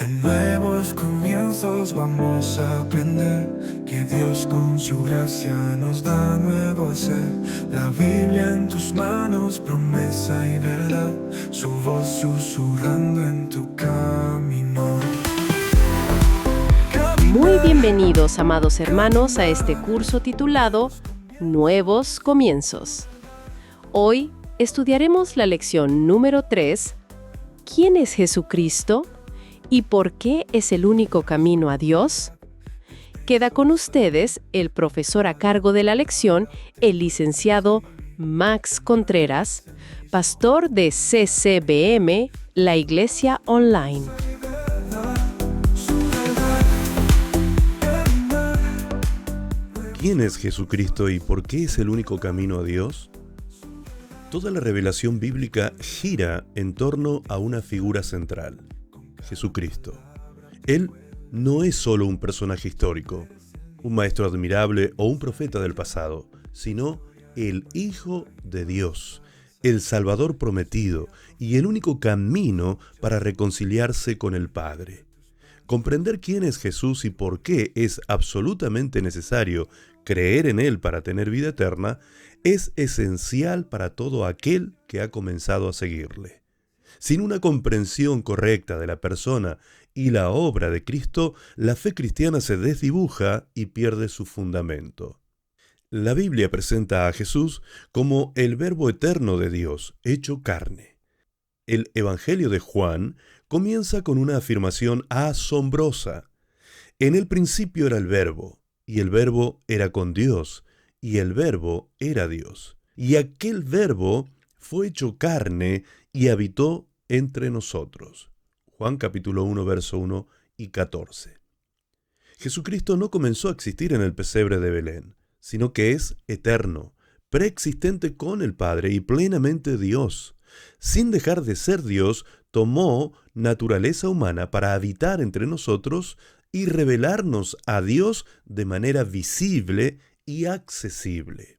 En nuevos comienzos vamos a aprender que Dios con su gracia nos da nuevo ser. La Biblia en tus manos, promesa y verdad, su voz susurrando en tu camino. Muy bienvenidos, amados hermanos, a este curso titulado Nuevos Comienzos. Hoy estudiaremos la lección número 3, ¿quién es Jesucristo? ¿Y por qué es el único camino a Dios? Queda con ustedes el profesor a cargo de la lección, el licenciado Max Contreras, pastor de CCBM, la Iglesia Online. ¿Quién es Jesucristo y por qué es el único camino a Dios? Toda la revelación bíblica gira en torno a una figura central, Jesucristo. Él no es solo un personaje histórico, un maestro admirable o un profeta del pasado, sino el Hijo de Dios, el Salvador prometido y el único camino para reconciliarse con el Padre. Comprender quién es Jesús y por qué es absolutamente necesario creer en Él para tener vida eterna es esencial para todo aquel que ha comenzado a seguirle. Sin una comprensión correcta de la persona y la obra de Cristo, la fe cristiana se desdibuja y pierde su fundamento. La Biblia presenta a Jesús como el Verbo eterno de Dios, hecho carne. El Evangelio de Juan comienza con una afirmación asombrosa. En el principio era el Verbo, y el Verbo era con Dios, y el Verbo era Dios. Y aquel Verbo fue hecho carne y habitó entre nosotros. Juan capítulo 1, verso 1 y 14. Jesucristo no comenzó a existir en el pesebre de Belén, sino que es eterno, preexistente con el Padre y plenamente Dios. Sin dejar de ser Dios, tomó naturaleza humana para habitar entre nosotros y revelarnos a Dios de manera visible y accesible.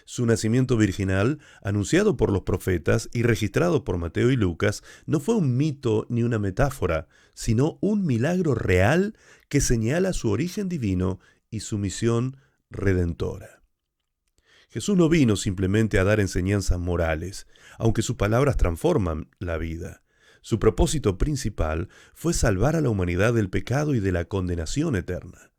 Su nacimiento virginal, anunciado por los profetas y registrado por Mateo y Lucas, no fue un mito ni una metáfora, sino un milagro real que señala su origen divino y su misión redentora. Jesús no vino simplemente a dar enseñanzas morales, aunque sus palabras transforman la vida. Su propósito principal fue salvar a la humanidad del pecado y de la condenación eterna.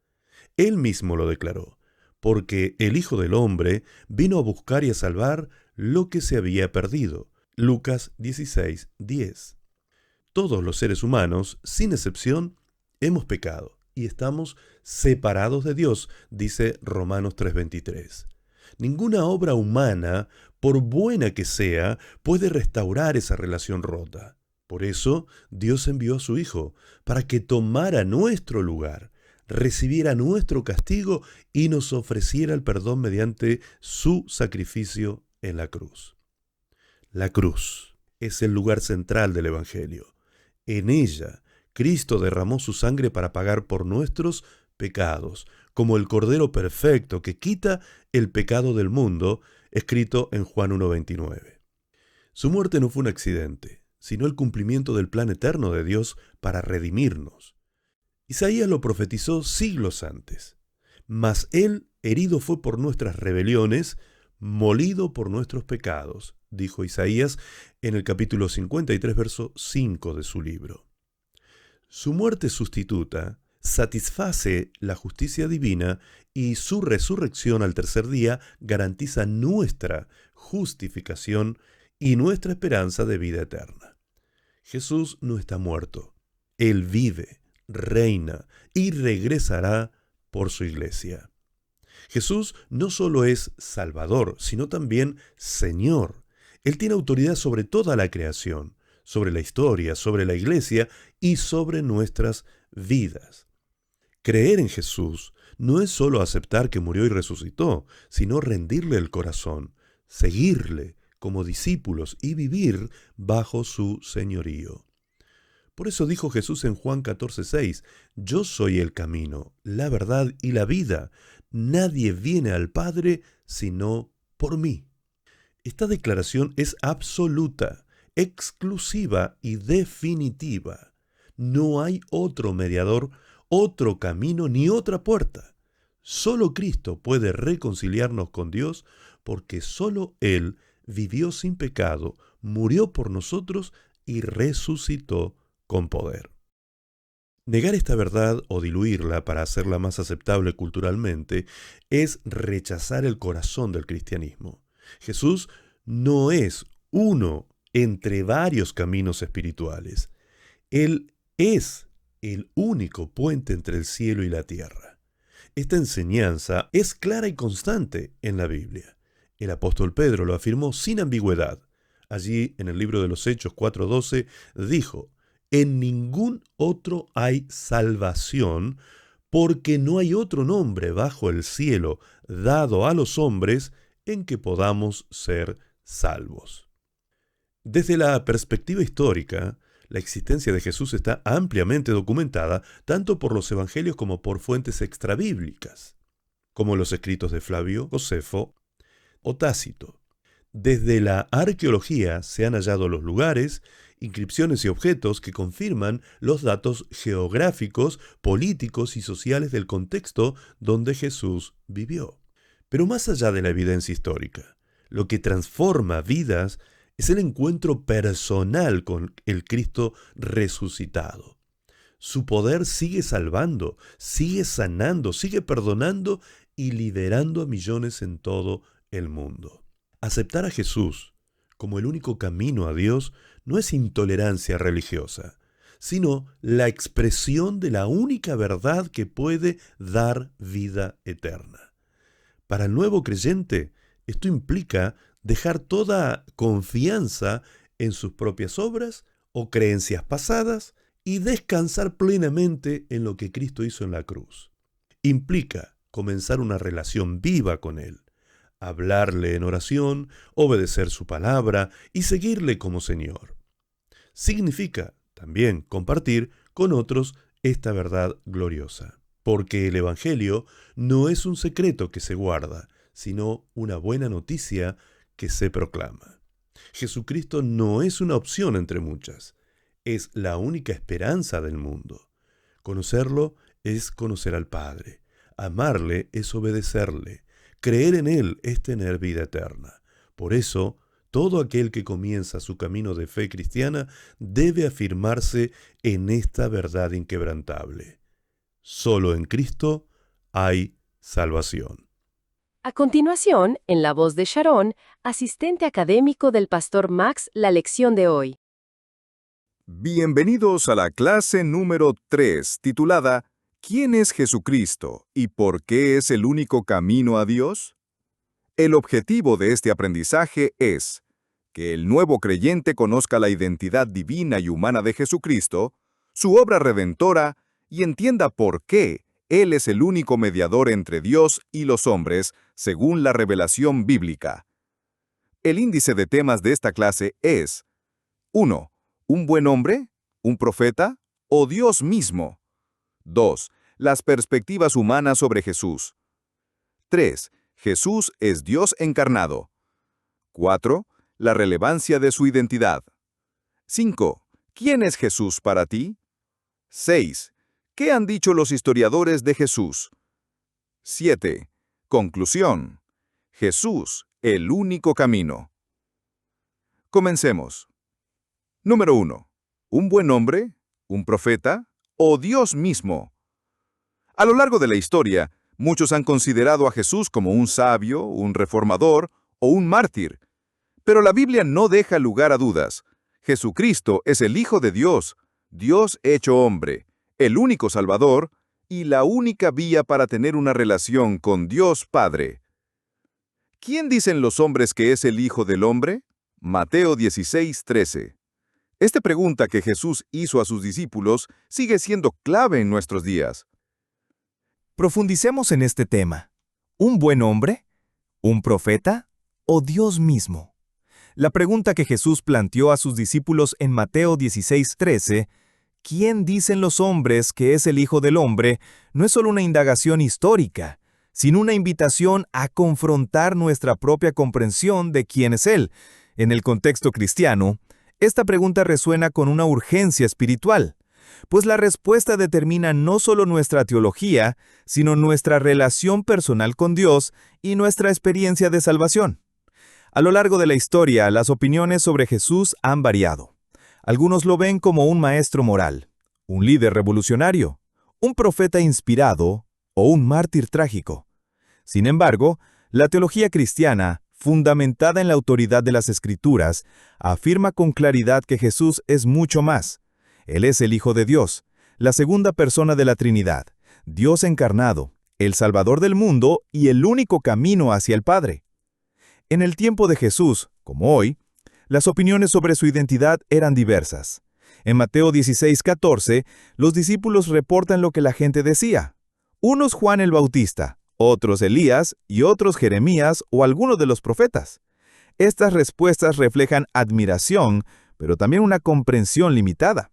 Él mismo lo declaró, porque el Hijo del Hombre vino a buscar y a salvar lo que se había perdido. Lucas 16:10. Todos los seres humanos, sin excepción, hemos pecado y estamos separados de Dios, dice Romanos 3:23. Ninguna obra humana, por buena que sea, puede restaurar esa relación rota. Por eso, Dios envió a su Hijo, para que tomara nuestro lugar, recibiera nuestro castigo y nos ofreciera el perdón mediante su sacrificio en la cruz. La cruz es el lugar central del Evangelio. En ella, Cristo derramó su sangre para pagar por nuestros pecados, como el Cordero perfecto que quita el pecado del mundo, escrito en Juan 1:29. Su muerte no fue un accidente, sino el cumplimiento del plan eterno de Dios para redimirnos. Isaías lo profetizó siglos antes. Mas Él herido fue por nuestras rebeliones, molido por nuestros pecados, dijo Isaías en el capítulo 53, verso 5 de su libro. Su muerte sustituta satisface la justicia divina y su resurrección al tercer día garantiza nuestra justificación y nuestra esperanza de vida eterna. Jesús no está muerto. Él vive, reina y regresará por su iglesia. Jesús no solo es Salvador, sino también Señor. Él tiene autoridad sobre toda la creación, sobre la historia, sobre la iglesia y sobre nuestras vidas. Creer en Jesús no es solo aceptar que murió y resucitó, sino rendirle el corazón, seguirle como discípulos y vivir bajo su señorío. Por eso dijo Jesús en Juan 14:6, «Yo soy el camino, la verdad y la vida. Nadie viene al Padre sino por mí». Esta declaración es absoluta, exclusiva y definitiva. No hay otro mediador, otro camino ni otra puerta. Solo Cristo puede reconciliarnos con Dios porque solo Él vivió sin pecado, murió por nosotros y resucitó con poder. Negar esta verdad o diluirla para hacerla más aceptable culturalmente es rechazar el corazón del cristianismo. Jesús no es uno entre varios caminos espirituales. Él es el único puente entre el cielo y la tierra. Esta enseñanza es clara y constante en la Biblia. El apóstol Pedro lo afirmó sin ambigüedad. Allí, en el libro de los Hechos 4:12, dijo: en ningún otro hay salvación, porque no hay otro nombre bajo el cielo dado a los hombres en que podamos ser salvos. Desde la perspectiva histórica, la existencia de Jesús está ampliamente documentada tanto por los evangelios como por fuentes extrabíblicas, como los escritos de Flavio Josefo o Tácito. Desde la arqueología se han hallado los lugares, inscripciones y objetos que confirman los datos geográficos, políticos y sociales del contexto donde Jesús vivió. Pero más allá de la evidencia histórica, lo que transforma vidas es el encuentro personal con el Cristo resucitado. Su poder sigue salvando, sigue sanando, sigue perdonando y liberando a millones en todo el mundo. Aceptar a Jesús como el único camino a Dios no es intolerancia religiosa, sino la expresión de la única verdad que puede dar vida eterna. Para el nuevo creyente, esto implica dejar toda confianza en sus propias obras o creencias pasadas y descansar plenamente en lo que Cristo hizo en la cruz. Implica comenzar una relación viva con Él, hablarle en oración, obedecer su palabra y seguirle como Señor. Significa también compartir con otros esta verdad gloriosa, porque el Evangelio no es un secreto que se guarda, sino una buena noticia que se proclama. Jesucristo no es una opción entre muchas, es la única esperanza del mundo. Conocerlo es conocer al Padre, amarle es obedecerle, creer en Él es tener vida eterna. Por eso, todo aquel que comienza su camino de fe cristiana debe afirmarse en esta verdad inquebrantable. Solo en Cristo hay salvación. A continuación, en la voz de Sharon, asistente académico del pastor Max, la lección de hoy. Bienvenidos a la clase número 3, titulada ¿Quién es Jesucristo y por qué es el único camino a Dios? El objetivo de este aprendizaje es que el nuevo creyente conozca la identidad divina y humana de Jesucristo, su obra redentora, y entienda por qué Él es el único mediador entre Dios y los hombres, según la revelación bíblica. El índice de temas de esta clase es 1. ¿Un buen hombre? ¿Un profeta? ¿O Dios mismo? 2. Las perspectivas humanas sobre Jesús. 3. Jesús es Dios encarnado. 4. La relevancia de su identidad. 5. ¿Quién es Jesús para ti? 6. ¿Qué han dicho los historiadores de Jesús? 7. Conclusión. Jesús, el único camino. Comencemos. Número 1. ¿Un buen hombre? ¿Un profeta? ¿O Dios mismo? A lo largo de la historia, muchos han considerado a Jesús como un sabio, un reformador o un mártir. Pero la Biblia no deja lugar a dudas. Jesucristo es el Hijo de Dios, Dios hecho hombre, el único Salvador y la única vía para tener una relación con Dios Padre. ¿Quién dicen los hombres que es el Hijo del Hombre? Mateo 16:13. Esta pregunta que Jesús hizo a sus discípulos sigue siendo clave en nuestros días. Profundicemos en este tema. ¿Un buen hombre? ¿Un profeta? ¿O Dios mismo? La pregunta que Jesús planteó a sus discípulos en Mateo 16:13, ¿quién dicen los hombres que es el Hijo del Hombre?, no es solo una indagación histórica, sino una invitación a confrontar nuestra propia comprensión de quién es Él. En el contexto cristiano, esta pregunta resuena con una urgencia espiritual. pues la respuesta determina no solo nuestra teología, sino nuestra relación personal con Dios y nuestra experiencia de salvación. A lo largo de la historia, las opiniones sobre Jesús han variado. Algunos lo ven como un maestro moral, un líder revolucionario, un profeta inspirado o un mártir trágico. Sin embargo, la teología cristiana, fundamentada en la autoridad de las Escrituras, afirma con claridad que Jesús es mucho más. Él es el Hijo de Dios, la segunda persona de la Trinidad, Dios encarnado, el Salvador del mundo y el único camino hacia el Padre. En el tiempo de Jesús, como hoy, las opiniones sobre su identidad eran diversas. En Mateo 16:14, los discípulos reportan lo que la gente decía. Unos Juan el Bautista, otros Elías y otros Jeremías o alguno de los profetas. Estas respuestas reflejan admiración, pero también una comprensión limitada.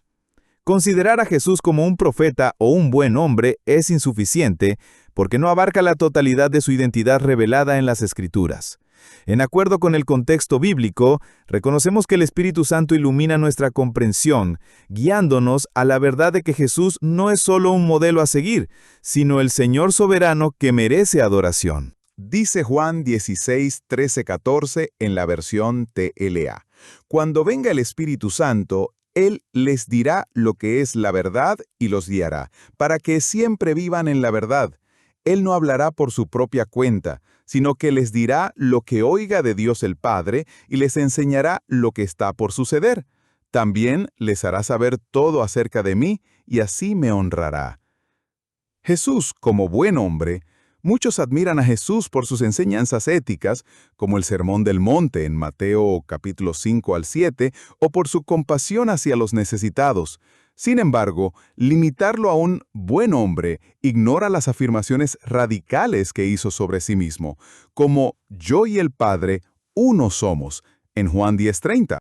Considerar a Jesús como un profeta o un buen hombre es insuficiente porque no abarca la totalidad de su identidad revelada en las Escrituras. En acuerdo con el contexto bíblico, reconocemos que el Espíritu Santo ilumina nuestra comprensión, guiándonos a la verdad de que Jesús no es solo un modelo a seguir, sino el Señor soberano que merece adoración. Dice Juan 16:13-14 en la versión TLA. Cuando venga el Espíritu Santo, Él les dirá lo que es la verdad y los guiará, para que siempre vivan en la verdad. Él no hablará por su propia cuenta, sino que les dirá lo que oiga de Dios el Padre y les enseñará lo que está por suceder. También les hará saber todo acerca de mí y así me honrará. Jesús, como buen hombre, muchos admiran a Jesús por sus enseñanzas éticas, como el Sermón del Monte en Mateo capítulos 5 al 7, o por su compasión hacia los necesitados. Sin embargo, limitarlo a un buen hombre ignora las afirmaciones radicales que hizo sobre sí mismo, como yo y el Padre uno somos, en Juan 10:30.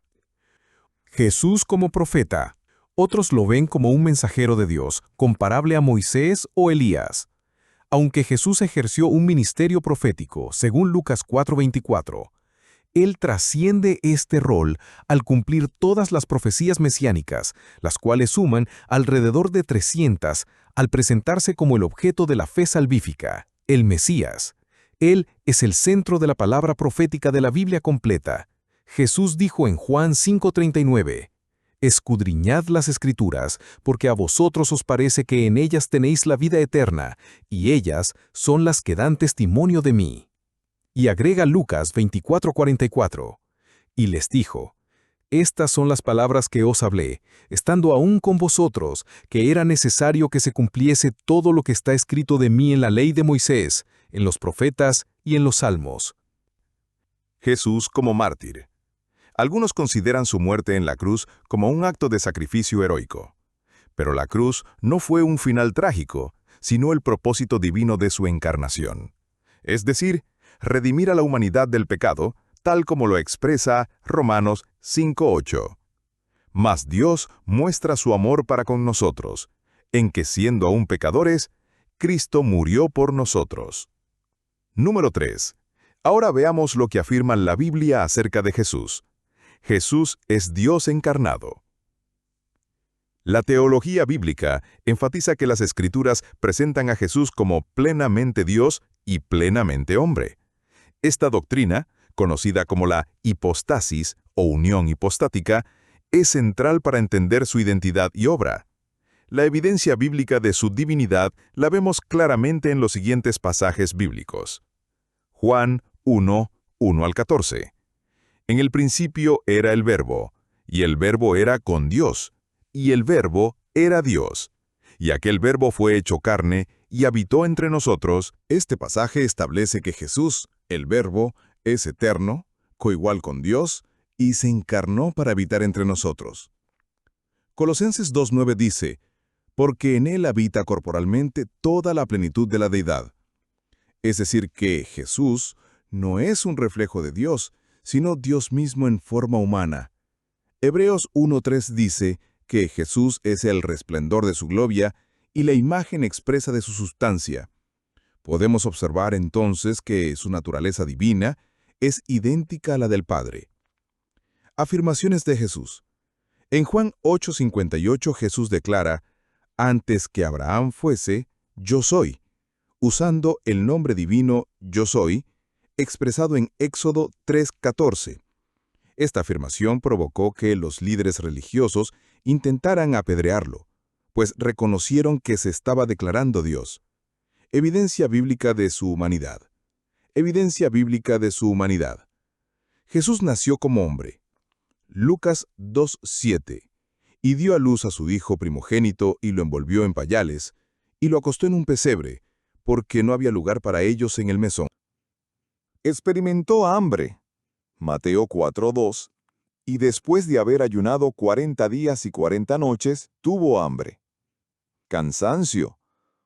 Jesús como profeta. Otros lo ven como un mensajero de Dios, comparable a Moisés o Elías. Aunque Jesús ejerció un ministerio profético, según Lucas 4:24, Él trasciende este rol al cumplir todas las profecías mesiánicas, las cuales suman alrededor de 300, al presentarse como el objeto de la fe salvífica, el Mesías. Él es el centro de la palabra profética de la Biblia completa. Jesús dijo en Juan 5:39, «Escudriñad las Escrituras, porque a vosotros os parece que en ellas tenéis la vida eterna, y ellas son las que dan testimonio de mí». Y agrega Lucas 24:44, «Y les dijo, estas son las palabras que os hablé, estando aún con vosotros, que era necesario que se cumpliese todo lo que está escrito de mí en la ley de Moisés, en los profetas y en los salmos». Jesús como mártir. Algunos consideran su muerte en la cruz como un acto de sacrificio heroico. Pero la cruz no fue un final trágico, sino el propósito divino de su encarnación. Es decir, redimir a la humanidad del pecado, tal como lo expresa Romanos 5:8. Mas Dios muestra su amor para con nosotros, en que siendo aún pecadores, Cristo murió por nosotros. Número 3. Ahora veamos lo que afirma la Biblia acerca de Jesús. Jesús es Dios encarnado. La teología bíblica enfatiza que las Escrituras presentan a Jesús como plenamente Dios y plenamente hombre. Esta doctrina, conocida como la hipostasis o unión hipostática, es central para entender su identidad y obra. La evidencia bíblica de su divinidad la vemos claramente en los siguientes pasajes bíblicos. Juan 1:1-14. En el principio era el Verbo, y el Verbo era con Dios, y el Verbo era Dios. Y aquel Verbo fue hecho carne y habitó entre nosotros. Este pasaje establece que Jesús, el Verbo, es eterno, coigual con Dios, y se encarnó para habitar entre nosotros. Colosenses 2:9 dice, porque en Él habita corporalmente toda la plenitud de la deidad. Es decir que Jesús no es un reflejo de Dios, sino Dios mismo en forma humana. Hebreos 1:3 dice que Jesús es el resplandor de su gloria y la imagen expresa de su sustancia. Podemos observar entonces que su naturaleza divina es idéntica a la del Padre. Afirmaciones de Jesús. En Juan 8:58 Jesús declara, Antes que Abraham fuese, yo soy, usando el nombre divino yo soy, expresado en Éxodo 3:14. Esta afirmación provocó que los líderes religiosos intentaran apedrearlo, pues reconocieron que se estaba declarando Dios. Evidencia bíblica de su humanidad. Evidencia bíblica de su humanidad. Jesús nació como hombre. Lucas 2:7. Y dio a luz a su hijo primogénito y lo envolvió en pañales, y lo acostó en un pesebre, porque no había lugar para ellos en el mesón. Experimentó hambre. Mateo 4:2. Y después de haber ayunado 40 días y 40 noches, tuvo hambre. Cansancio.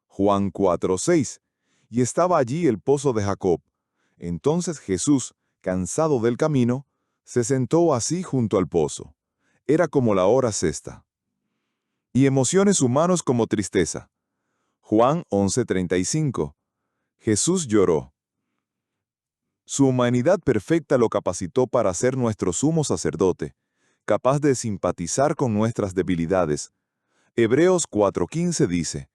Juan 4:6. Y estaba allí el pozo de Jacob. Entonces Jesús, cansado del camino, se sentó así junto al pozo. Era como la hora sexta. Y emociones humanos como tristeza. Juan 11:35. Jesús lloró. Su humanidad perfecta lo capacitó para ser nuestro sumo sacerdote, capaz de simpatizar con nuestras debilidades. Hebreos 4:15 dice: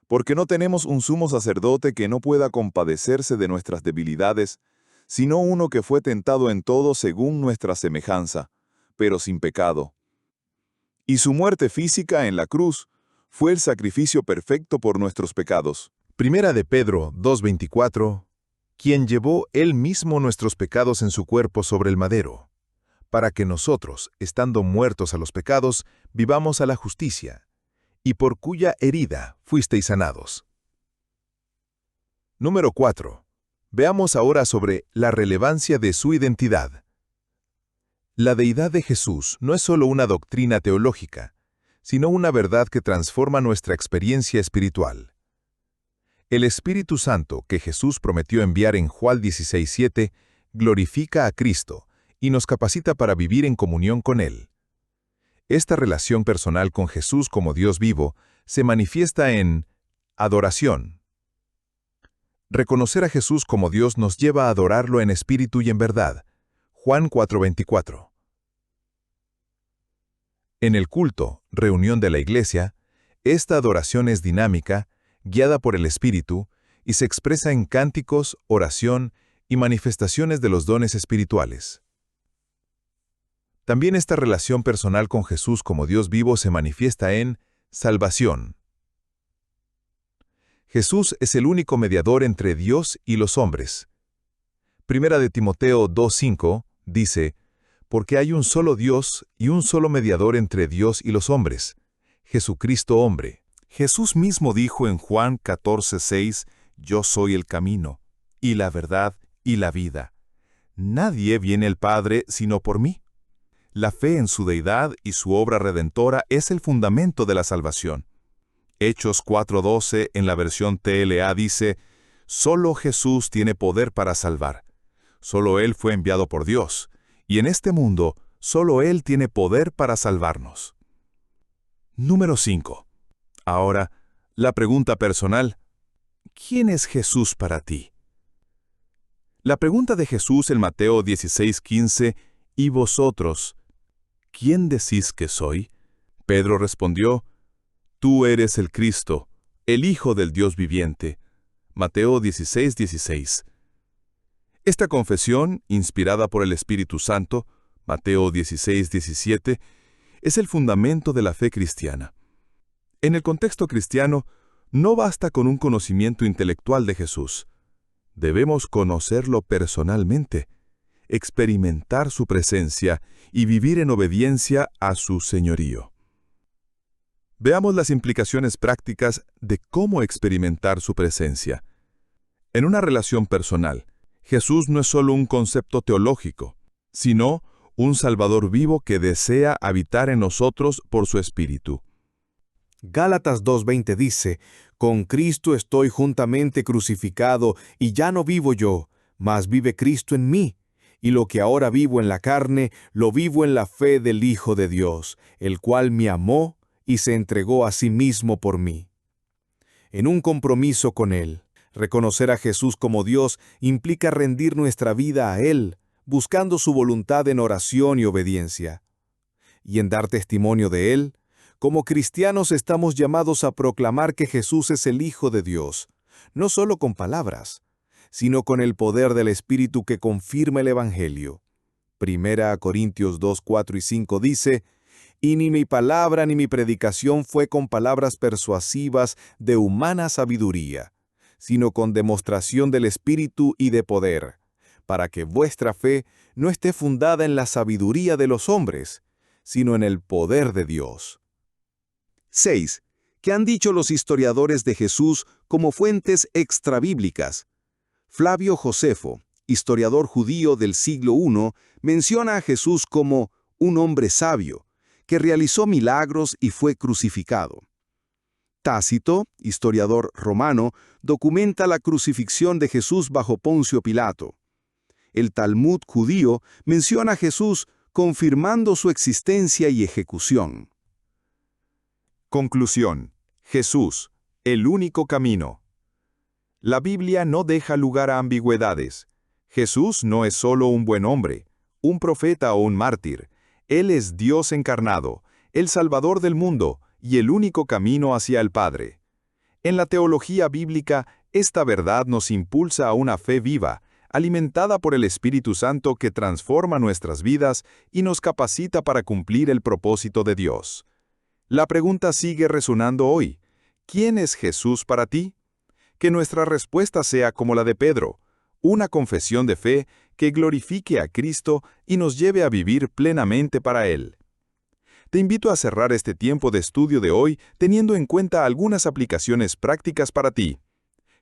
porque no tenemos un sumo sacerdote que no pueda compadecerse de nuestras debilidades, sino uno que fue tentado en todo según nuestra semejanza, pero sin pecado. Y su muerte física en la cruz fue el sacrificio perfecto por nuestros pecados. Primera de Pedro 2:24, quien llevó él mismo nuestros pecados en su cuerpo sobre el madero, para que nosotros, estando muertos a los pecados, vivamos a la justicia, y por cuya herida fuisteis sanados. Número 4. Veamos ahora sobre la relevancia de su identidad. La deidad de Jesús no es solo una doctrina teológica, sino una verdad que transforma nuestra experiencia espiritual. El Espíritu Santo que Jesús prometió enviar en Juan 16:7 glorifica a Cristo y nos capacita para vivir en comunión con Él. Esta relación personal con Jesús como Dios vivo se manifiesta en adoración. Reconocer a Jesús como Dios nos lleva a adorarlo en espíritu y en verdad. Juan 4:24. En el culto, reunión de la Iglesia, esta adoración es dinámica, guiada por el Espíritu, y se expresa en cánticos, oración y manifestaciones de los dones espirituales. También esta relación personal con Jesús como Dios vivo se manifiesta en salvación. Jesús es el único mediador entre Dios y los hombres. Primera de Timoteo 2:5 dice: porque hay un solo Dios y un solo mediador entre Dios y los hombres, Jesucristo hombre. Jesús mismo dijo en Juan 14:6, yo soy el camino, y la verdad, y la vida. Nadie viene al Padre sino por mí. La fe en su deidad y su obra redentora es el fundamento de la salvación. Hechos 4:12 en la versión TLA dice: solo Jesús tiene poder para salvar. Solo Él fue enviado por Dios, y en este mundo solo Él tiene poder para salvarnos. Número 5. Ahora, la pregunta personal: ¿quién es Jesús para ti? La pregunta de Jesús en Mateo 16:15, ¿y vosotros, quién decís que soy? Pedro respondió: tú eres el Cristo, el Hijo del Dios viviente. Mateo 16:16. Esta confesión, inspirada por el Espíritu Santo, Mateo 16:17, es el fundamento de la fe cristiana. En el contexto cristiano, no basta con un conocimiento intelectual de Jesús. Debemos conocerlo personalmente, experimentar su presencia y vivir en obediencia a su señorío. Veamos las implicaciones prácticas de cómo experimentar su presencia. En una relación personal, Jesús no es solo un concepto teológico, sino un Salvador vivo que desea habitar en nosotros por su Espíritu. Gálatas 2:20 dice: con Cristo estoy juntamente crucificado, y ya no vivo yo, mas vive Cristo en mí. Y lo que ahora vivo en la carne, lo vivo en la fe del Hijo de Dios, el cual me amó y se entregó a sí mismo por mí. En un compromiso con Él, reconocer a Jesús como Dios implica rendir nuestra vida a Él, buscando su voluntad en oración y obediencia. Y en dar testimonio de Él, Como cristianos estamos llamados a proclamar que Jesús es el Hijo de Dios, no solo con palabras, sino con el poder del Espíritu que confirma el Evangelio. 1 Corintios 2, 4 y 5 dice: «Y ni mi palabra ni mi predicación fue con palabras persuasivas de humana sabiduría, sino con demostración del Espíritu y de poder, para que vuestra fe no esté fundada en la sabiduría de los hombres, sino en el poder de Dios». 6. ¿Qué han dicho los historiadores de Jesús como fuentes extrabíblicas? Flavio Josefo, historiador judío del siglo I, menciona a Jesús como un hombre sabio, que realizó milagros y fue crucificado. Tácito, historiador romano, documenta la crucifixión de Jesús bajo Poncio Pilato. El Talmud judío menciona a Jesús confirmando su existencia y ejecución. Conclusión. Jesús, el único camino. La Biblia no deja lugar a ambigüedades. Jesús no es solo un buen hombre, un profeta o un mártir. Él es Dios encarnado, el Salvador del mundo y el único camino hacia el Padre. En la teología bíblica, esta verdad nos impulsa a una fe viva, alimentada por el Espíritu Santo que transforma nuestras vidas y nos capacita para cumplir el propósito de Dios. La pregunta sigue resonando hoy. ¿Quién es Jesús para ti? Que nuestra respuesta sea como la de Pedro, una confesión de fe que glorifique a Cristo y nos lleve a vivir plenamente para Él. Te invito a cerrar este tiempo de estudio de hoy teniendo en cuenta algunas aplicaciones prácticas para ti.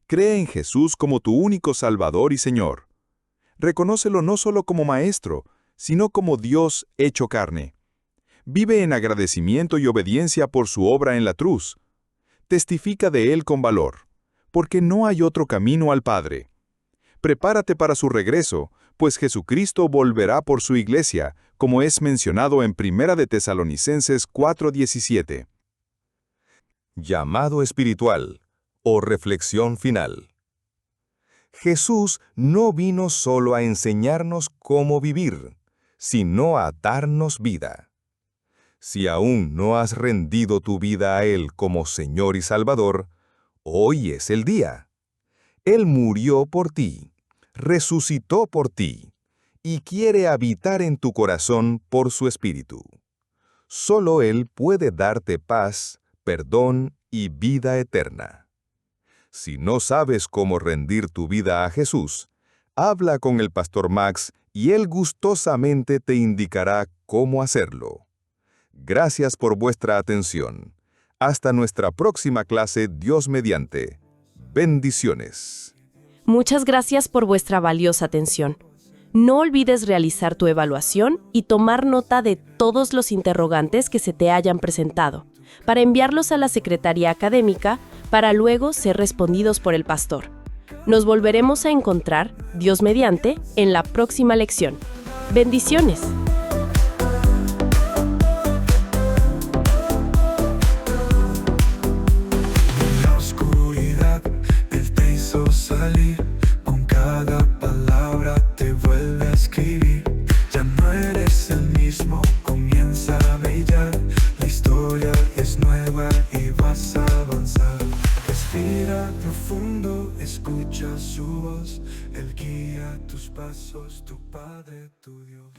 Cree en Jesús como tu único Salvador y Señor. Reconócelo no solo como Maestro, sino como Dios hecho carne. Vive en agradecimiento y obediencia por su obra en la cruz. Testifica de Él con valor, porque no hay otro camino al Padre. Prepárate para su regreso, pues Jesucristo volverá por su iglesia, como es mencionado en 1 de Tesalonicenses 4:17. Llamado espiritual o reflexión final. Jesús no vino solo a enseñarnos cómo vivir, sino a darnos vida. Si aún no has rendido tu vida a Él como Señor y Salvador, hoy es el día. Él murió por ti, resucitó por ti, y quiere habitar en tu corazón por su Espíritu. Solo Él puede darte paz, perdón y vida eterna. Si no sabes cómo rendir tu vida a Jesús, habla con el Pastor Max y él gustosamente te indicará cómo hacerlo. Gracias por vuestra atención. Hasta nuestra próxima clase, Dios mediante. Bendiciones. Muchas gracias por vuestra valiosa atención. No olvides realizar tu evaluación y tomar nota de todos los interrogantes que se te hayan presentado, para enviarlos a la Secretaría Académica para luego ser respondidos por el pastor. Nos volveremos a encontrar, Dios mediante, en la próxima lección. Bendiciones. Salir, con cada palabra te vuelve a escribir. Ya no eres el mismo, comienza a brillar. La historia es nueva y vas a avanzar. Respira profundo, escucha su voz. Él guía tus pasos, tu Padre, tu Dios.